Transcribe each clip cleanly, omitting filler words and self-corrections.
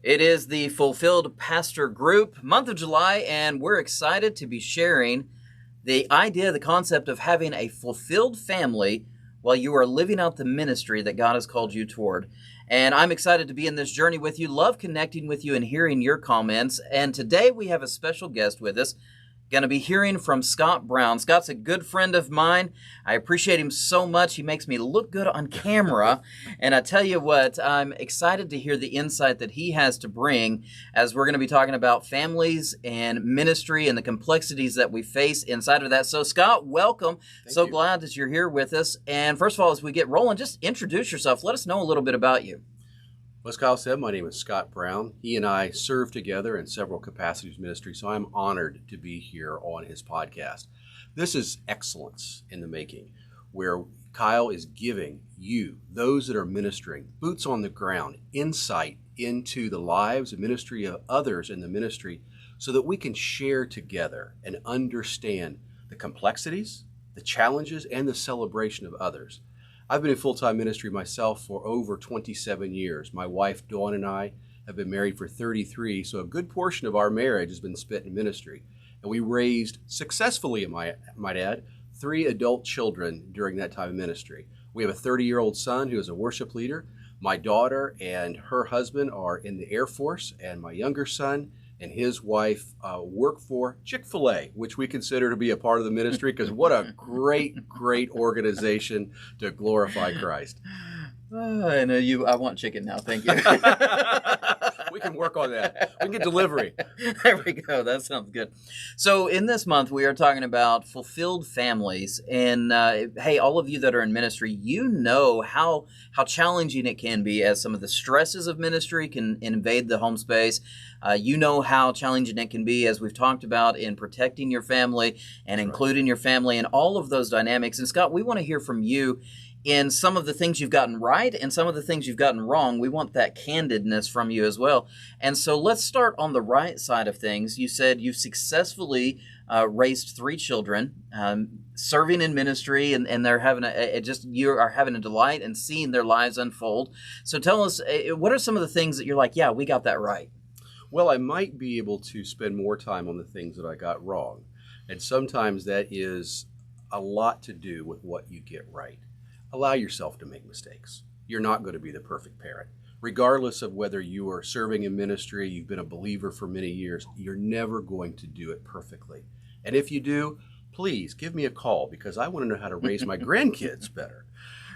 It is the Fulfilled Pastor Group month of July, and we're excited to be sharing the idea, the concept of having a fulfilled family while you are living out the ministry that God has called you toward. And I'm excited to be in this journey with you, love connecting with you and hearing your comments. And today we have a special guest with us. Going to be hearing from Scott Brown. Scott's a good friend of mine. I appreciate him so much. He makes me look good on camera. And I tell you what, I'm excited to hear the insight that he has to bring as we're going to be talking about families and ministry and the complexities that we face inside of that. So, Scott, welcome. Thank you. Glad that you're here with us. And first of all, as we get rolling, just introduce yourself. Let us know a little bit about you. Well, as Kyle said, my name is Scott Brown. He and I serve together in several capacities of ministry, so I'm honored to be here on his podcast. This is excellence in the making, where Kyle is giving you, those that are ministering, boots on the ground, insight into the lives and ministry of others in the ministry so that we can share together and understand the complexities, the challenges, and the celebration of others. I've been in full-time ministry myself for over 27 years. My wife, Dawn, and I have been married for 33, so a good portion of our marriage has been spent in ministry. And we raised successfully, I might add, 3 adult children during that time of ministry. We have a 30-year-old son who is a worship leader. My daughter and her husband are in the Air Force, and my younger son and his wife work for Chick-fil-A, which we consider to be a part of the ministry, because what a great organization to glorify Christ. I know I want chicken now. Thank you. We can work on that. We can get delivery. There we go. That sounds good. So in this month, we are talking about fulfilled families. And hey, all of you that are in ministry, you know how challenging it can be as some of the stresses of ministry can invade the home space. You know how challenging it can be, as we've talked about, in protecting your family and including your family and all of those dynamics. And Scott, we want to hear from you in some of the things you've gotten right and some of the things you've gotten wrong. We want that candidness from you as well. And so let's start on the right side of things. You said you've successfully raised 3 children, serving in ministry, and they're having you are having a delight and seeing their lives unfold. So tell us, what are some of the things that you're like, yeah, we got that right? Well, I might be able to spend more time on the things that I got wrong. And sometimes that is a lot to do with what you get right. Allow yourself to make mistakes. You're not going to be the perfect parent. Regardless of whether you are serving in ministry, you've been a believer for many years, you're never going to do it perfectly. And if you do, please give me a call, because I want to know how to raise my grandkids better,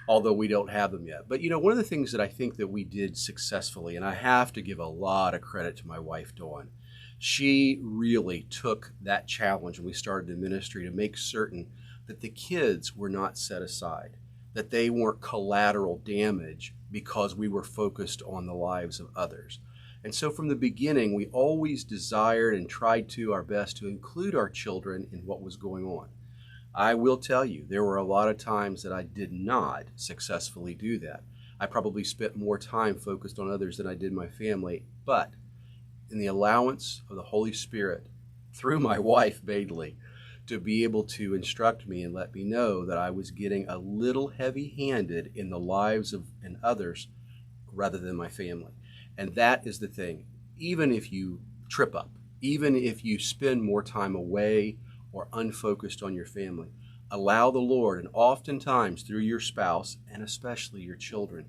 although we don't have them yet. But one of the things that I think that we did successfully, and I have to give a lot of credit to my wife, Dawn, she really took that challenge when we started the ministry to make certain that the kids were not set aside, that they weren't collateral damage because we were focused on the lives of others. And so from the beginning, we always desired and tried our best to include our children in what was going on. I will tell you, there were a lot of times that I did not successfully do that. I probably spent more time focused on others than I did my family, but in the allowance of the Holy Spirit, through my wife, Bailey, to be able to instruct me and let me know that I was getting a little heavy-handed in the lives of and others rather than my family. And that is the thing. Even if you trip up, even if you spend more time away or unfocused on your family, allow the Lord, and oftentimes through your spouse and especially your children,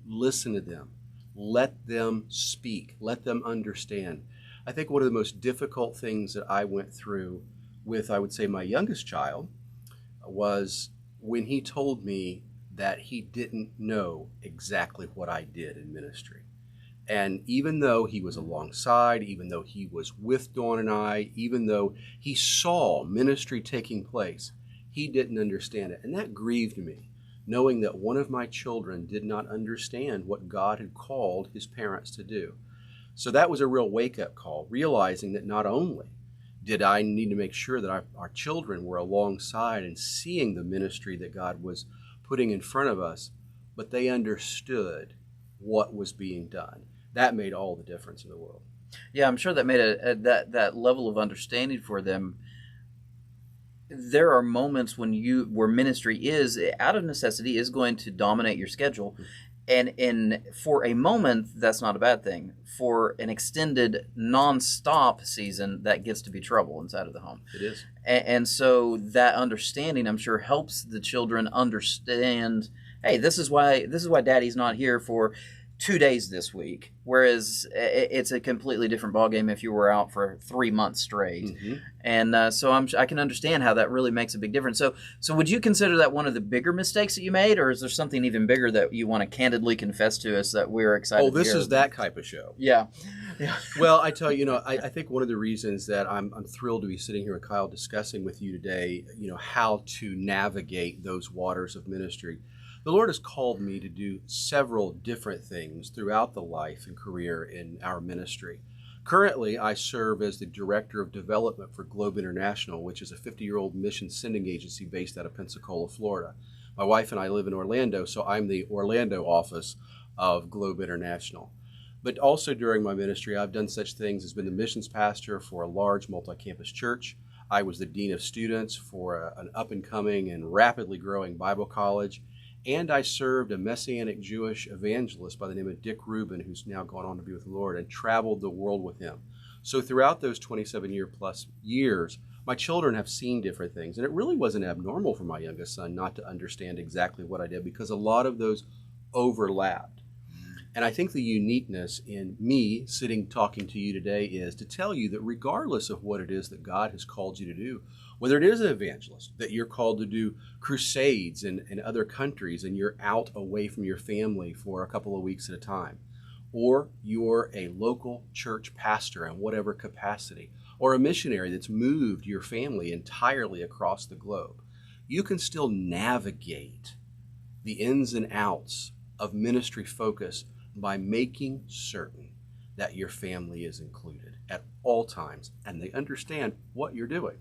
listen to them. Let them speak. Let them understand. I think one of the most difficult things that I went through with, I would say, my youngest child was when he told me that he didn't know exactly what I did in ministry. And even though he was alongside, even though he was with Dawn and I, even though he saw ministry taking place, he didn't understand it. And that grieved me, knowing that one of my children did not understand what God had called his parents to do. So that was a real wake-up call, realizing that not only did I need to make sure that our children were alongside and seeing the ministry that God was putting in front of us, but they understood what was being done. That made all the difference in the world. Yeah, I'm sure that made that level of understanding for them. There are moments where ministry is, out of necessity, is going to dominate your schedule. And for a moment, that's not a bad thing. For an extended non-stop season, that gets to be trouble inside of the home. It is. And so that understanding, I'm sure, helps the children understand, hey, this is why daddy's not here for 2 days this week, whereas it's a completely different ballgame if you were out for 3 months straight. Mm-hmm. And so I can understand how that really makes a big difference. So would you consider that one of the bigger mistakes that you made, or is there something even bigger that you want to candidly confess to us that we're excited? Oh, this to hear? is that type of show. Yeah. Well, I tell you, I think one of the reasons that I'm thrilled to be sitting here with Kyle discussing with you today, how to navigate those waters of ministry. The Lord has called me to do several different things throughout the life and career in our ministry. Currently, I serve as the Director of Development for Globe International, which is a 50-year-old mission sending agency based out of Pensacola, Florida. My wife and I live in Orlando, so I'm the Orlando office of Globe International. But also during my ministry, I've done such things as been the missions pastor for a large multi-campus church. I was the dean of students for an up-and-coming and rapidly growing Bible college. And I served a Messianic Jewish evangelist by the name of Dick Rubin, who's now gone on to be with the Lord, and traveled the world with him. So throughout those 27-year-plus years, my children have seen different things. And it really wasn't abnormal for my youngest son not to understand exactly what I did, because a lot of those overlapped. And I think the uniqueness in me sitting talking to you today is to tell you that regardless of what it is that God has called you to do, whether it is an evangelist, that you're called to do crusades in other countries and you're out away from your family for a couple of weeks at a time, or you're a local church pastor in whatever capacity, or a missionary that's moved your family entirely across the globe, you can still navigate the ins and outs of ministry focus by making certain that your family is included at all times and they understand what you're doing.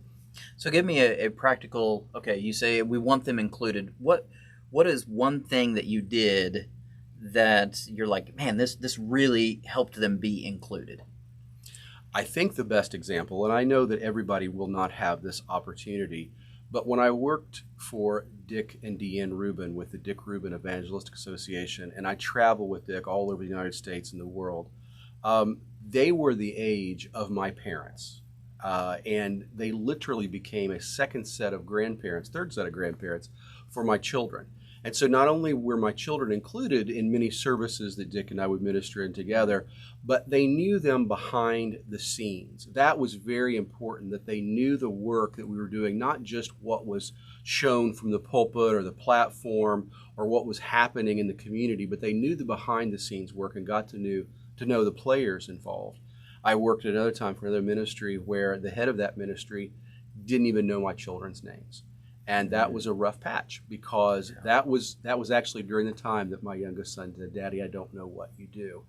So give me a practical, okay, you say we want them included. What is one thing that you did that you're like, man, this really helped them be included? I think the best example, and I know that everybody will not have this opportunity, but when I worked for Dick and Deanne Rubin with the Dick Rubin Evangelistic Association, and I travel with Dick all over the United States and the world, they were the age of my parents. And they literally became a second set of grandparents, third set of grandparents for my children. And so not only were my children included in many services that Dick and I would minister in together, but they knew them behind the scenes. That was very important, that they knew the work that we were doing, not just what was shown from the pulpit or the platform or what was happening in the community, but they knew the behind the scenes work and got to know the players involved. I worked at another time for another ministry where the head of that ministry didn't even know my children's names. And that was a rough patch, because that was actually during the time that my youngest son said, "Daddy, I don't know what you do."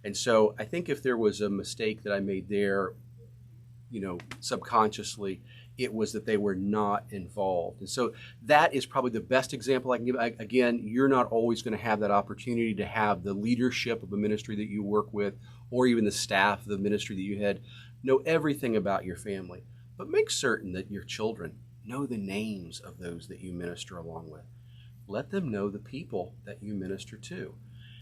And so I think if there was a mistake that I made there, subconsciously, it was that they were not involved. And so that is probably the best example I can give. Again, you're not always going to have that opportunity to have the leadership of a ministry that you work with, or even the staff of the ministry that you had, know everything about your family. But make certain that your children know the names of those that you minister along with. Let them know the people that you minister to.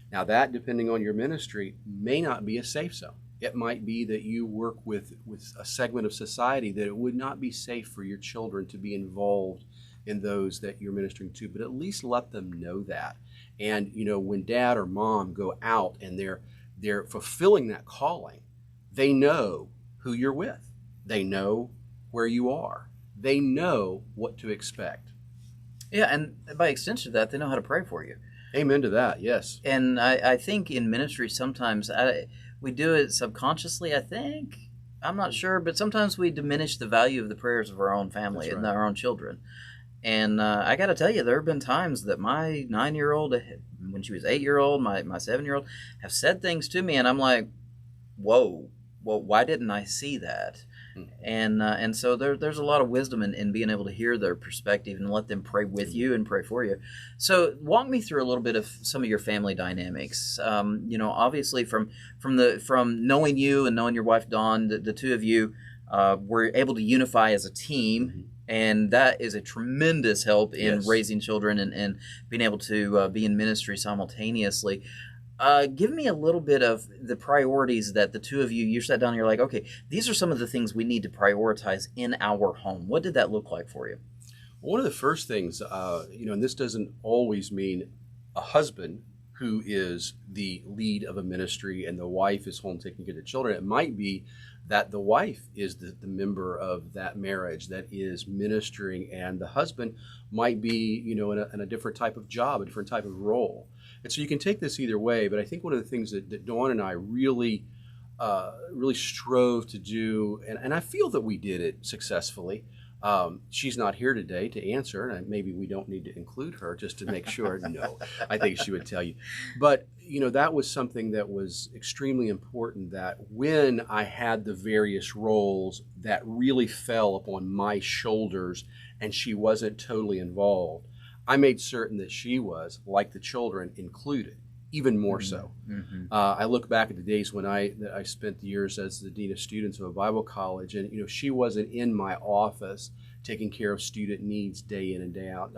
Now that, depending on your ministry, may not be a safe zone. It might be that you work with a segment of society that it would not be safe for your children to be involved in those that you're ministering to, but at least let them know that. And, when dad or mom go out and they're fulfilling that calling, they know who you're with. They know where you are. They know what to expect. Yeah, and by extension of that, they know how to pray for you. Amen to that, yes. And I think in ministry sometimes we do it subconsciously, I think. I'm not sure, but sometimes we diminish the value of the prayers of our own family and our own children. And I got to tell you, there have been times that my 9-year-old, when she was 8-year-old, my 7-year-old, have said things to me, and I'm like, whoa, well, why didn't I see that? And so there's a lot of wisdom in being able to hear their perspective and let them pray with you and pray for you. So walk me through a little bit of some of your family dynamics. Obviously from knowing you and knowing your wife Dawn, the two of you were able to unify as a team And that is a tremendous help in Yes. raising children and being able to be in ministry simultaneously. Give me a little bit of the priorities that the two of you sat down and you're like, okay, these are some of the things we need to prioritize in our home. What did that look like for you? One of the first things, and this doesn't always mean a husband who is the lead of a ministry and the wife is home taking care of the children. It might be that the wife is the member of that marriage that is ministering, and the husband might be, in a different type of job, a different type of role. And so you can take this either way. But I think one of the things that Dawn and I really strove to do, and I feel that we did it successfully. She's not here today to answer, and maybe we don't need to include her just to make sure. No, I think she would tell you. But, that was something that was extremely important, that when I had the various roles that really fell upon my shoulders and she wasn't totally involved, I made certain that she was, like the children, included. Even more so. Mm-hmm. I look back at the days when I spent the years as the dean of students of a Bible college, and she wasn't in my office taking care of student needs day in and day out.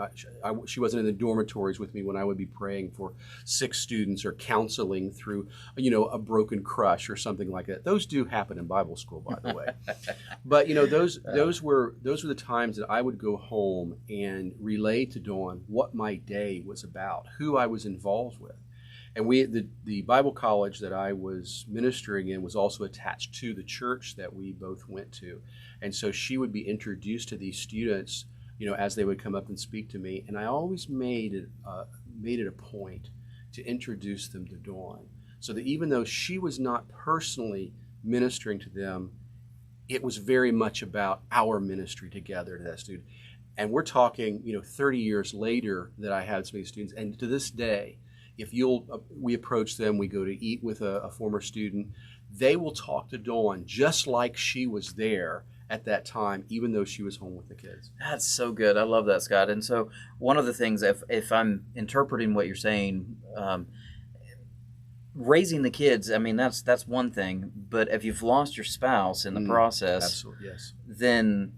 She wasn't in the dormitories with me when I would be praying for sick students or counseling through, a broken crush or something like that. Those do happen in Bible school, by the way. But those were the times that I would go home and relay to Dawn what my day was about, who I was involved with. And the Bible college that I was ministering in was also attached to the church that we both went to. And so she would be introduced to these students, as they would come up and speak to me. And I always made it a point to introduce them to Dawn, so that even though she was not personally ministering to them, it was very much about our ministry together to that student. And we're talking, 30 years later that I had so many students. And to this day, if we approach them, we go to eat with a former student, they will talk to Dawn just like she was there at that time, even though she was home with the kids. That's so good. I love that, Scott. And so one of the things, if I'm interpreting what you're saying, raising the kids, I mean, that's one thing. But if you've lost your spouse in the process, absolutely, yes, then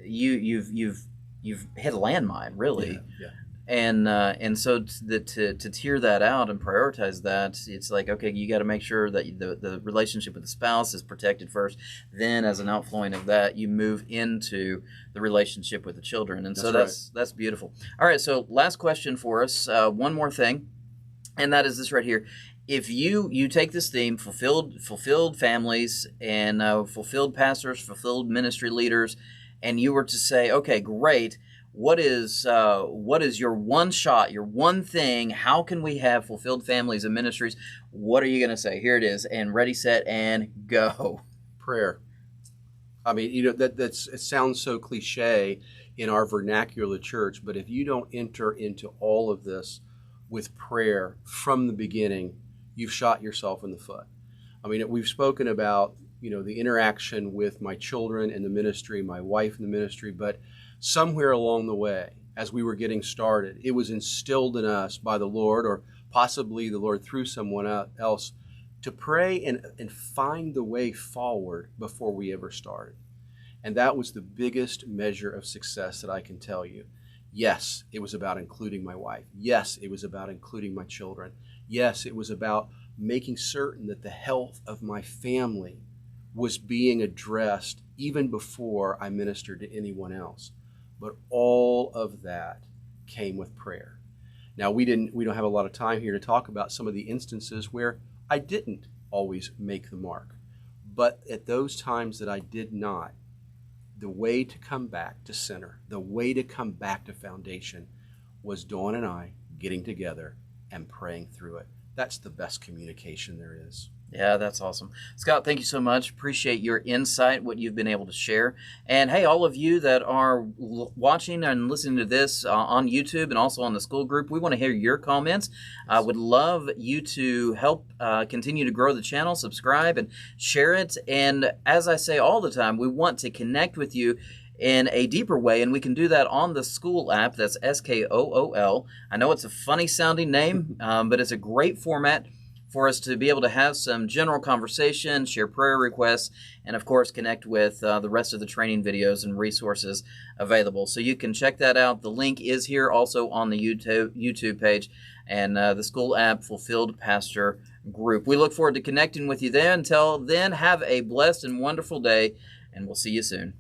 you've hit a landmine, really. Yeah. And so to tear that out and prioritize that, it's like, okay, you got to make sure that the relationship with the spouse is protected first. Then, as an outflowing of that, you move into the relationship with the children, and so that's beautiful. All right, so last question for us. One more thing, and that is this right here. If you take this theme, fulfilled families and fulfilled pastors, fulfilled ministry leaders, and you were to say, okay, great. What is your one shot, your one thing? How can we have fulfilled families and ministries? What are you going to say? Here it is, and ready, set, and go. Prayer. I mean, it sounds so cliche in our vernacular church, but if you don't enter into all of this with prayer from the beginning, you've shot yourself in the foot. I mean, we've spoken about, the interaction with my children in the ministry, my wife in the ministry, but somewhere along the way, as we were getting started, it was instilled in us by the Lord, or possibly the Lord through someone else, to pray and find the way forward before we ever started. And that was the biggest measure of success that I can tell you. Yes, it was about including my wife. Yes, it was about including my children. Yes, it was about making certain that the health of my family was being addressed even before I ministered to anyone else. But all of that came with prayer. Now, we don't have a lot of time here to talk about some of the instances where I didn't always make the mark. But at those times that I did not, the way to come back to center, the way to come back to foundation, was Dawn and I getting together and praying through it. That's the best communication there is. Yeah, that's awesome. Scott, thank you so much. Appreciate your insight, what you've been able to share. And hey, all of you that are watching and listening to this on YouTube and also on the school group, we want to hear your comments. I would love you to help continue to grow the channel, subscribe and share it. And as I say all the time, we want to connect with you in a deeper way, and we can do that on the Skool app. That's Skool. I know it's a funny sounding name, but it's a great format for us to be able to have some general conversation, share prayer requests, and of course connect with the rest of the training videos and resources available. So you can check that out. The link is here also on the YouTube page and the school app Fulfilled Pastor Group. We look forward to connecting with you then. Until then, have a blessed and wonderful day, and we'll see you soon.